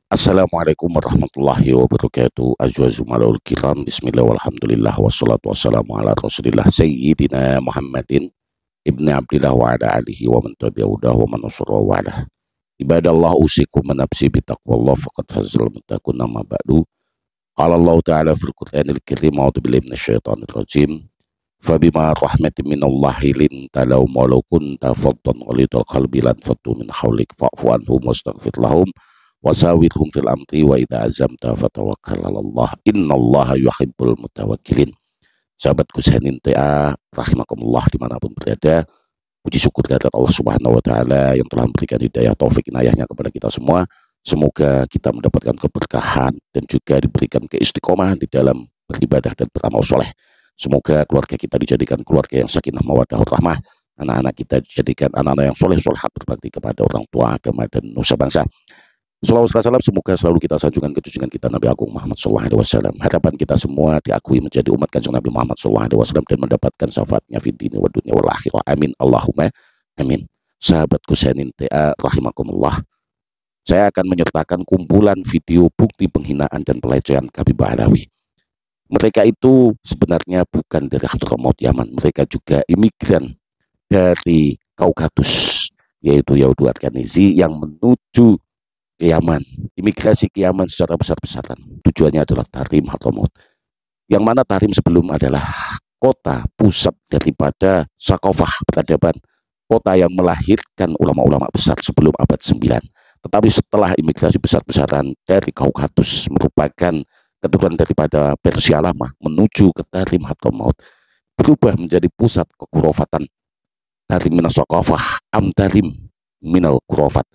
Assalamualaikum warahmatullahi wabarakatuh. Azwajumalul kiram. Bismillah walhamdulillah wassalatu wassalamu ala rasulillah Sayyidina Muhammadin ibni abdillah wa ala alihi wa man tabi'udah wa man usra wa ala. Ibadallah usikum menafsi bitaqwallah faqad fazal muttaqun nama ba'du. Qala Allah ta'ala fil Qur'anil Karim a'udzu billahi minasyaitonir rajim. Fabima rahmatin minallahi linta lahum walau kunta faddan ghalidhal qalbi lan faddu min hawlik fa'fu anhum wastaghfir lahum wasawirhum fil amri wa idza azamta fatawakkal 'alallah innallaha yuhibbul mutawakkilin. Sahabatku sekalian TA rahimakumullah dimanapun berada, puji syukur kehadirat Allah Subhanahu wa taala yang telah memberikan hidayah taufik inayahnya kepada kita semua. Semoga kita mendapatkan keberkahan dan juga diberikan keistiqomahan di dalam beribadah dan beramal soleh. Semoga keluarga kita dijadikan keluarga yang sakinah mawaddah rahmah, anak-anak kita dijadikan anak-anak yang soleh solehat berbakti kepada orang tua, agama dan nusa bangsa. Sallallahu alaihi wasallam, semoga selalu kita sanjungan ke junjungan kita Nabi Agung Muhammad sallallahu alaihi wasallam. Harapan kita semua diakui menjadi umat kanjeng Nabi Muhammad sallallahu alaihi wasallam dan mendapatkan syafaatnya fid dini wa dunya wal akhirah. Amin Allahumma amin. Sahabatku sekalian TA rahimakumullah, saya akan menyertakan kumpulan video bukti penghinaan dan pelecehan Habib Alawi. Mereka itu sebenarnya bukan dari Hadramaut Yaman, mereka juga imigran dari Kaukatus, yaitu Yahudi Arganizi yang menuju ke Yaman, imigrasi ke Yaman secara besar-besaran. Tujuannya adalah Tarim Hadramaut, yang mana Tarim sebelum adalah kota pusat daripada Sakofah peradaban, kota yang melahirkan ulama-ulama besar sebelum abad 9. Tetapi setelah imigrasi besar-besaran dari Kaukatus merupakan keturunan daripada Persia lama menuju ke Tarim Hadramaut, berubah menjadi pusat kekurofatan Tarim minas Sakofah am Tarim minal kurofat.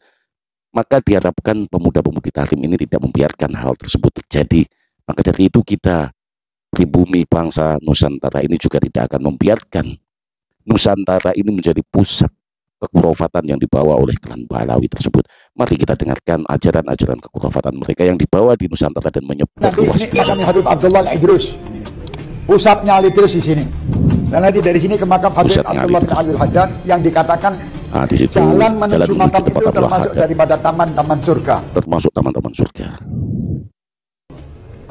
Maka diharapkan pemuda-pemudi Tarim ini tidak membiarkan hal tersebut terjadi. Maka dari itu kita pribumi bangsa Nusantara ini juga tidak akan membiarkan Nusantara ini menjadi pusat kekurofatan yang dibawa oleh klan Balawi tersebut. Mari kita dengarkan ajaran-ajaran kekurofatan mereka yang dibawa di Nusantara dan menyebar luas. Makam Habib Abdullah Al-Idrus, pusatnya Al-Idrus di sini. Dan nanti dari sini ke makam Habib Abdullah bin Al-Haddad yang dikatakan di situ jalan menuju makam itu termasuk daripada taman-taman surga. Termasuk taman-taman surga.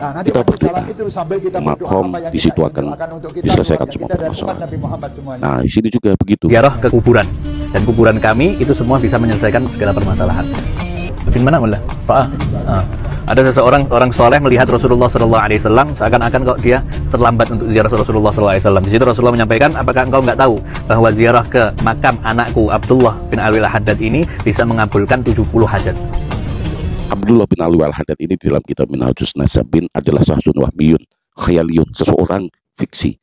Nah, nanti kita berdoa itu sambil kita makom di situ akan diselesaikan semua permasalahan. Nah, di sini juga begitu. Ziarah ke kuburan, dan kuburan kami itu semua bisa menyelesaikan segala permasalahan. Lebih mana mulai? Pak, ada seseorang orang soleh melihat Rasulullah SAW seakan-akan kok dia terlambat untuk ziarah Rasulullah SAW. Di situ Rasulullah menyampaikan, apakah engkau nggak tahu bahwa ziarah ke makam anakku Abdullah bin Alwi Al-Haddad ini bisa mengabulkan 70 hajat. Abdullah bin Alwi Al-Haddad ini dalam kitab Minhajus Nasabin adalah sahsun wahmiyun, khayaliyun, seseorang fiksi.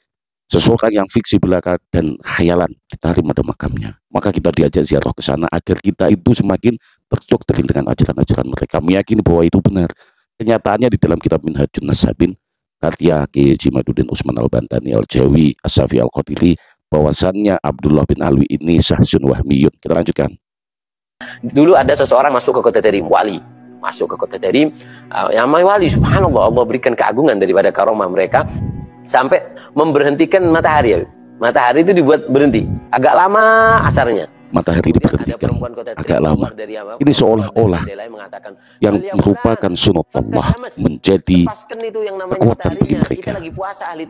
Seseorang yang fiksi belaka dan khayalan ditarim pada makamnya. Maka kita diajak ziarah ke sana agar kita itu semakin terdoktrin dengan ajaran-ajaran mereka, meyakini bahwa itu benar. Kenyataannya di dalam kitab Minhajun Nasabin karya Kiai Jimaduddin Usman Al-Bantani Al-Jawi As-Safi Al-Qadiri, bahwasannya Abdullah bin Alwi ini sahsun wahmiyun. Kita lanjutkan. Dulu ada seseorang masuk ke kota Tarim, wali masuk ke kota Tarim, yang wali, subhanallah, Allah berikan keagungan daripada karomah mereka sampai memberhentikan matahari. Matahari itu dibuat berhenti agak lama asarnya. Matahari diberhentikan agak lama. Ini seolah-olah yang merupakan sunat Allah menjadi kekuatan bagi mereka.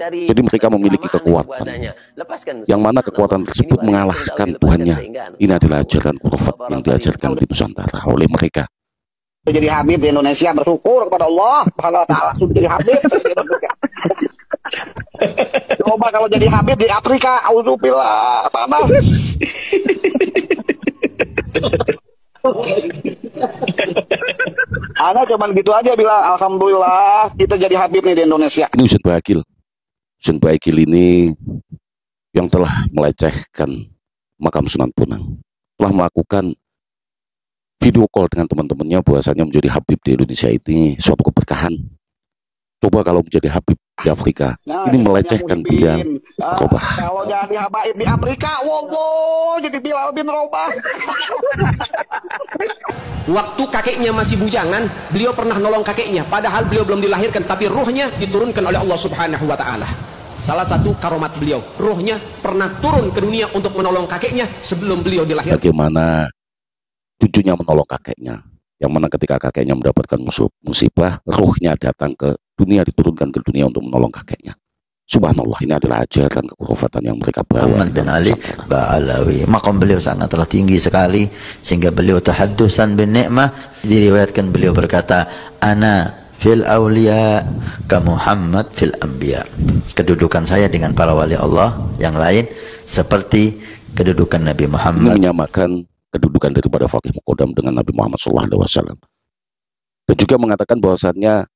Jadi mereka memiliki kekuatan yang mana kekuatan tersebut mengalahkan Tuhannya. Ini adalah ajaran kurofat yang diajarkan di Nusantara oleh mereka. Jadi Habib di Indonesia, bersyukur kepada Allah Subhanahu wa taala sudah jadi Habib di Indonesia. Coba kalau jadi Habib di Afrika, auzubillah, panas. Ana cuman gitu aja bilang alhamdulillah kita jadi Habib nih di Indonesia. Ini Husain Baagil. Husain Baagil ini yang telah melecehkan makam Sunan Bonang, telah melakukan video call dengan teman-temannya bahwasanya menjadi Habib di Indonesia ini suatu keberkahan. Coba kalau menjadi Habib di Afrika, ini melecehkan Bilal bin Rabah. Kalau jadi Habib di Afrika, wallah jadi Bilal bin Rabah. Waktu kakeknya masih bujangan, beliau pernah nolong kakeknya, padahal beliau belum dilahirkan, tapi ruhnya diturunkan oleh Allah Subhanahu wa taala. Salah satu karomat beliau, ruhnya pernah turun ke dunia untuk menolong kakeknya sebelum beliau dilahirkan. Bagaimana cucunya menolong kakeknya, yang mana ketika kakeknya mendapatkan musibah, ruhnya datang ke dunia, diturunkan ke dunia untuk menolong kakeknya. Subhanallah, ini adalah ajaran kekhurafatan yang mereka bawa. Muhammad bin Ali Ba'alawi, maqam beliau sangatlah tinggi sekali sehingga beliau tahaddusan bin ni'mah. Diriwayatkan beliau berkata, ana fil awliya ka Muhammad fil anbiya. Kedudukan saya dengan para wali Allah yang lain seperti kedudukan Nabi Muhammad. Menyamakan kedudukan daripada Faqih Muqaddam dengan Nabi Muhammad SAW. Dan juga mengatakan bahwasannya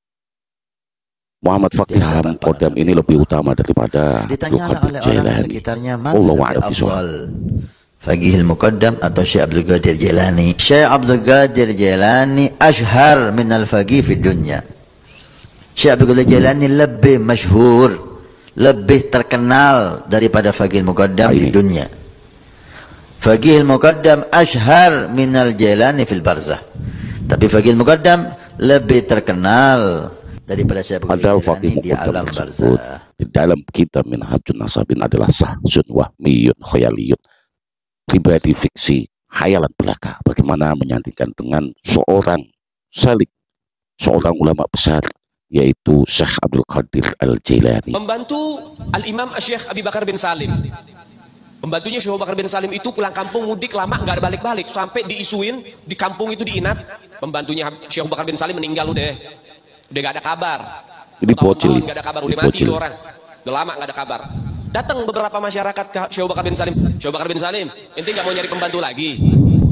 Muhammad Faqih Muqaddam ini lebih utama daripada Ditanyalah oleh orang sekitarnya, Allah wa'ala bishawab. Faqih Muqaddam atau Syekh Abdul Qadir Jilani. Syekh Abdul Qadir Jilani ashhar min al-faqih fi dunya. Syekh Abdul Qadir Jilani lebih masyhur, lebih terkenal daripada Faqih Muqaddam di dunia. Faqih Muqaddam ashhar min al-Jilani fil barzah. Tapi Faqih Muqaddam lebih terkenal daripada Syekh Abdul Qadir Jilani di alam barzah. Di dalam kitab Minhajun Nasabin adalah sahsun wahmiyun khayaliyun, pribadi fiksi, khayalan belaka. Bagaimana menyandingkan dengan seorang salik, seorang ulama besar, yaitu Syekh Abdul Qadir Al-Jilani. Membantu Al-Imam Syekh Abi Bakar bin Salim. Pembantunya Syekh Abu Bakar bin Salim itu pulang kampung mudik lama nggak ada balik-balik, sampai diisuin di kampung itu diinap. Pembantunya Syekh Abu Bakar bin Salim meninggal udah nggak ada kabar. Ini bocil, nggak ada kabar, udah mati itu orang. Udah lama nggak ada kabar. Datang beberapa masyarakat ke Syekh Abu Bakar bin Salim. Syekh Abu Bakar bin Salim, ente nggak mau nyari pembantu lagi?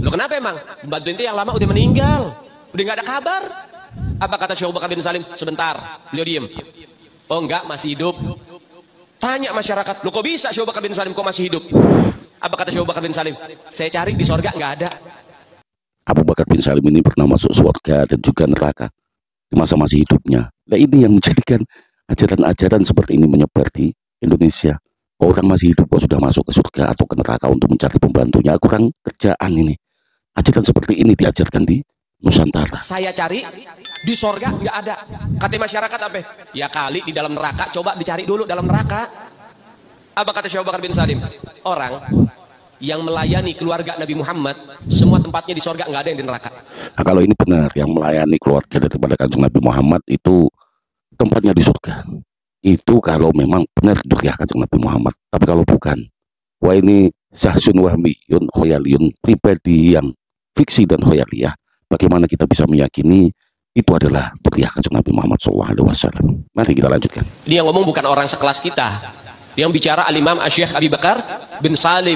Lo kenapa emang? Pembantu ente yang lama udah meninggal, udah nggak ada kabar. Apa kata Syekh Abu Bakar bin Salim? Sebentar, beliau diem. Oh enggak, masih hidup. Tanya masyarakat, lo kok bisa Syekh Abu Bakar bin Salim kok masih hidup? Apa kata Syekh Abu Bakar bin Salim? Saya cari di sorga nggak ada. Abu Bakar bin Salim ini pernah masuk surga dan juga neraka di masa masih hidupnya. Nah, ini yang menjadikan ajaran-ajaran seperti ini menyebar di Indonesia. Orang masih hidup kok sudah masuk ke surga atau ke neraka untuk mencari pembantunya. Kurang kerjaan ini. Ajaran seperti ini diajarkan di Nusantara. Saya cari di sorga nggak ada. Kata masyarakat apa? Ya kali di dalam neraka. Coba dicari dulu dalam neraka. Apa kata Syekh Abu Bakar bin Salim? Orang yang melayani keluarga Nabi Muhammad, semua tempatnya di sorga, nggak ada yang di neraka. Nah, kalau ini benar, yang melayani keluarga daripada Kanjeng Nabi Muhammad itu tempatnya di surga. Itu kalau memang benar duriah Kanjeng Nabi Muhammad. Tapi kalau bukan, wah ini sahsun wahmiyun khoyaliyun, pribadi yang fiksi dan khoyaliyah. Bagaimana kita bisa meyakini itu adalah duriah Kanjeng Nabi Muhammad SAW? Mari kita lanjutkan. Dia ngomong bukan orang sekelas kita. Yang bicara Al-Imam Syekh Abi Bakar bin Salim.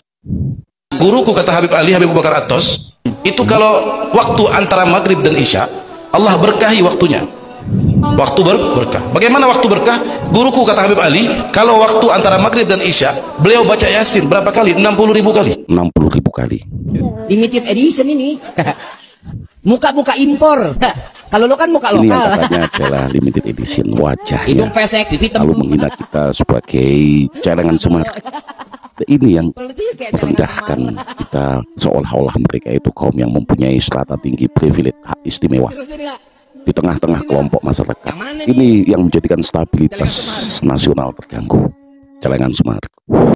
Guruku, kata Habib Ali Habib Bakar Atos, itu kalau waktu antara maghrib dan isya, Allah berkahi waktunya. Waktu berkah. Bagaimana waktu berkah? Guruku, kata Habib Ali, kalau waktu antara maghrib dan isya, beliau baca Yasin berapa kali? 60.000 kali. 60.000 kali. Limited edition ini. Muka-muka impor. Kalau lo kan muka lokal. Ini yang katanya adalah limited edition, wajahnya Hidung pesek, lalu menghina kita sebagai celengan semar. Ini yang merendahkan kita, seolah-olah mereka itu kaum yang mempunyai strata tinggi, privilege, hak istimewa di tengah-tengah kelompok masyarakat. Ini yang menjadikan stabilitas nasional terganggu. Celengan semar.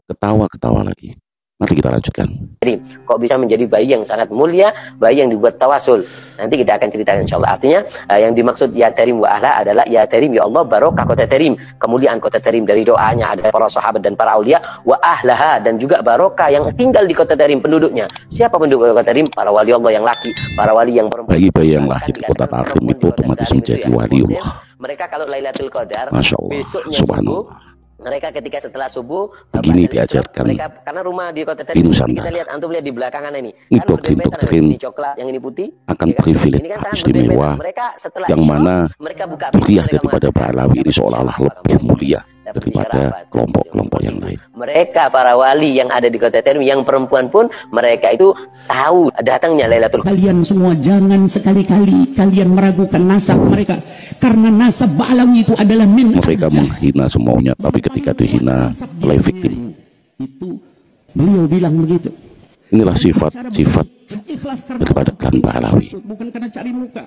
Ketawa-ketawa lagi. Mari kita lanjutkan. Jadi, kok bisa menjadi bayi yang sangat mulia, bayi yang dibuat tawasul. Nanti kita akan ceritakan insyaallah. Artinya yang dimaksud ya terim wa ahla adalah ya terim ya Allah barokah kota terim, kemuliaan kota terim dari doanya ada para sahabat dan para aulia, wa ahlaha, dan juga barokah yang tinggal di kota terim penduduknya. Siapa penduduk kota terim? Para wali Allah yang laki, para wali yang perempuan. Bayi-bayi yang lahir di kota Tarim itu otomatis menjadi waliullah. Mereka kalau Lailatul Qadar, Masya Allah, besoknya subhanallah. Mereka ketika setelah subuh begini diajarkan mereka, karena rumah di kota tadi kita lihat, antum lihat di belakangan ini kan doktrin ini coklat, yang ini putih, akan privilege kan istimewa yang mana duriah daripada para alawi ini seolah-olah lebih mulia daripada kelompok-kelompok yang lain. Mereka para wali yang ada di kota Terim, yang perempuan pun mereka itu tahu datangnya Lailatul Qadar. Kalian semua jangan sekali-kali kalian meragukan nasab mereka, karena nasab Ba'alawi itu adalah mereka menghina semuanya, tapi ketika dihina oleh victim itu beliau bilang begitu. Inilah sifat-sifat daripada klan Ba'alawi. Bukan karena cari muka.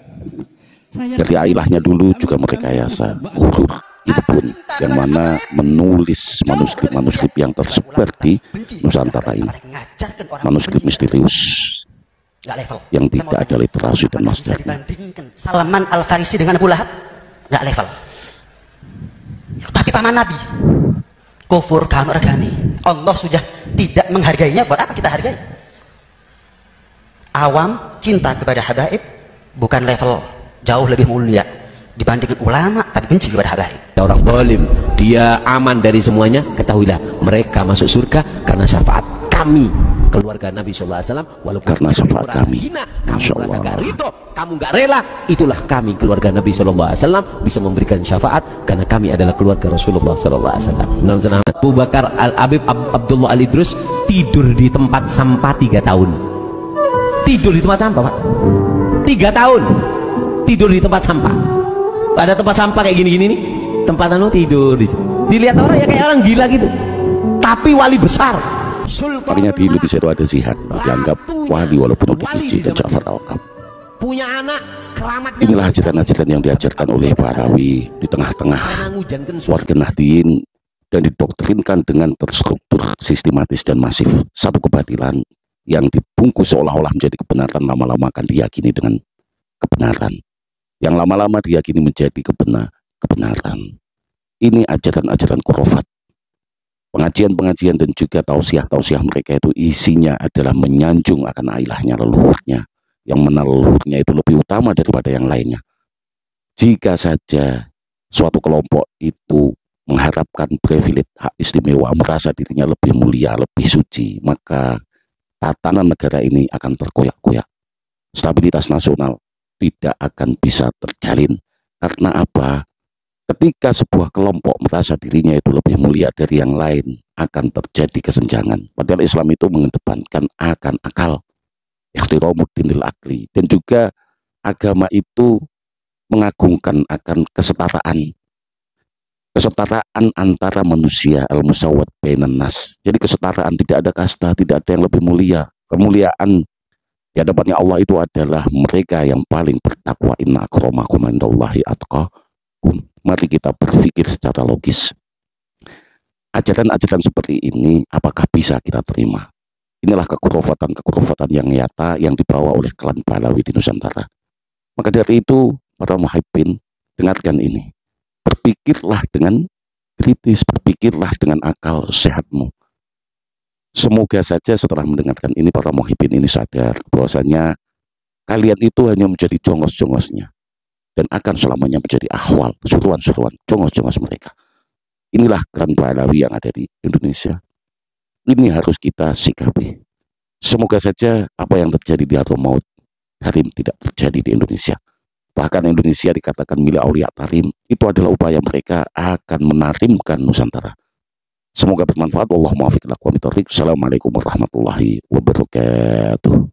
Jadi ailahnya dulu juga merekayasa huruf itu pun, yang mana menulis manuskrip-manuskrip yang tersebar di Nusantara ini, manuskrip misterius Nggak level. yang tidak ada literasi dan bisa masdarnya. dibandingkan Salman Al-Farisi dengan Abu Lahab? Nggak level. Tapi paman Nabi kufur kamu regani, Allah sudah tidak menghargainya, buat apa kita hargai? Awam cinta kepada habaib bukan level jauh lebih mulia dibandingkan ulama, tapi benci kepada habaib. Orang zalim dia aman dari semuanya, ketahuilah mereka masuk surga karena syafaat kami keluarga Nabi SAW. Walaupun karena syafaat kami, kamu merasa gak ridho, kamu gak rela, itulah kami keluarga Nabi SAW bisa memberikan syafaat karena kami adalah keluarga Rasulullah SAW. Abu Bakar Al-Habib Abdullah Al-Idrus tidur di tempat sampah 3 tahun. Tidur di tempat sampah, Pak. 3 tahun tidur di tempat sampah. Ada tempat sampah kayak gini-gini nih, tempat tidur. Dilihat orang ya kayak orang gila gitu. Tapi wali besar. Makanya di Indonesia itu ada Zihad, dianggap wali walaupun udah kecil dan Ja'far Al-Qam. Punya anak, keramatnya. Inilah ajaran-ajaran yang diajarkan oleh Ba'alawi di tengah-tengah warga Nahdien dan didoktrinkan dengan terstruktur, sistematis dan masif. Satu kebatilan yang dibungkus seolah-olah menjadi kebenaran lama-lama akan diyakini dengan kebenaran. Yang lama-lama diyakini menjadi kebenaran. Ini ajaran-ajaran khurafat. Pengajian-pengajian dan juga tausiah-tausiah mereka itu isinya adalah menyanjung akan ilahnya leluhurnya. Yang mana leluhurnya itu lebih utama daripada yang lainnya. Jika saja suatu kelompok itu mengharapkan privilege, hak istimewa, merasa dirinya lebih mulia, lebih suci, maka tatanan negara ini akan terkoyak-koyak. Stabilitas nasional tidak akan bisa terjalin. Karena apa? Ketika sebuah kelompok merasa dirinya itu lebih mulia dari yang lain, akan terjadi kesenjangan. Padahal Islam itu mengedepankan akan akal, ihtiramuddin lil akli, dan juga agama itu mengagungkan akan kesetaraan antara manusia, al-musawwat bainan nas. Jadi kesetaraan, tidak ada kasta, tidak ada yang lebih mulia. Kemuliaan di hadapannya Allah itu adalah mereka yang paling bertakwa. Inna akramakum indallahi atqakum. Mari kita berpikir secara logis. Ajaran-ajaran seperti ini apakah bisa kita terima? Inilah kekurufatan yang nyata yang dibawa oleh klan Ba'alawi di Nusantara. Maka dari itu, para muhibbin, dengarkan ini. Berpikirlah dengan kritis, berpikirlah dengan akal sehatmu. Semoga saja setelah mendengarkan ini, para muhibbin ini sadar bahwasanya kalian itu hanya menjadi jongos-jongosnya dan akan selamanya menjadi akhwal, suruhan-suruhan, jongos-jongos mereka. Inilah klan Ba'alawi yang ada di Indonesia. Ini harus kita sikapi. Semoga saja apa yang terjadi di Hadramaut Tarim tidak terjadi di Indonesia. Bahkan Indonesia dikatakan milik Aulia Tarim. Itu adalah upaya mereka akan menarimkan Nusantara. Semoga bermanfaat. Wallahul muwaffiq ila aqwamit thoriq. Assalamualaikum warahmatullahi wabarakatuh.